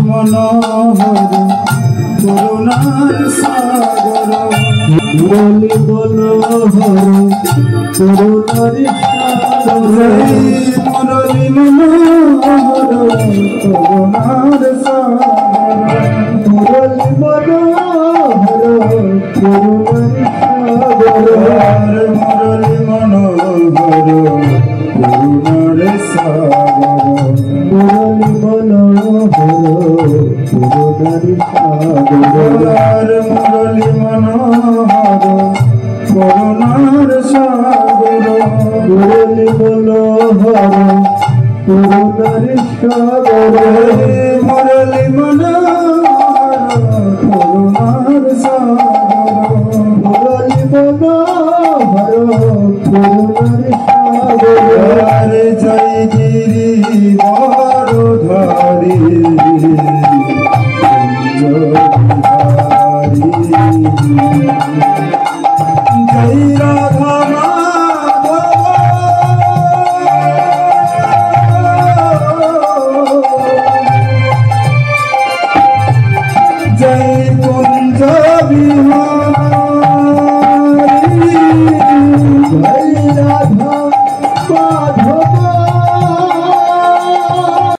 মনোহর করুণার সাগর মুরলী মনোহর করুণার সাগর মুরলী মনোহর করুণার সাগর মুরলী মনোহর করুণার সাগর মুরলী মনোহর করুণার সাগর মুরলী মনোহর করুণার সাগর মুরলী মনোহর করুণার সাগর মুরলী মনোহর করুণার সাগর মুরলী মনোহর করুণার সাগর মুরলী মনোহর করুণার সাগর জয় গিরি বরধারি জয় রাধা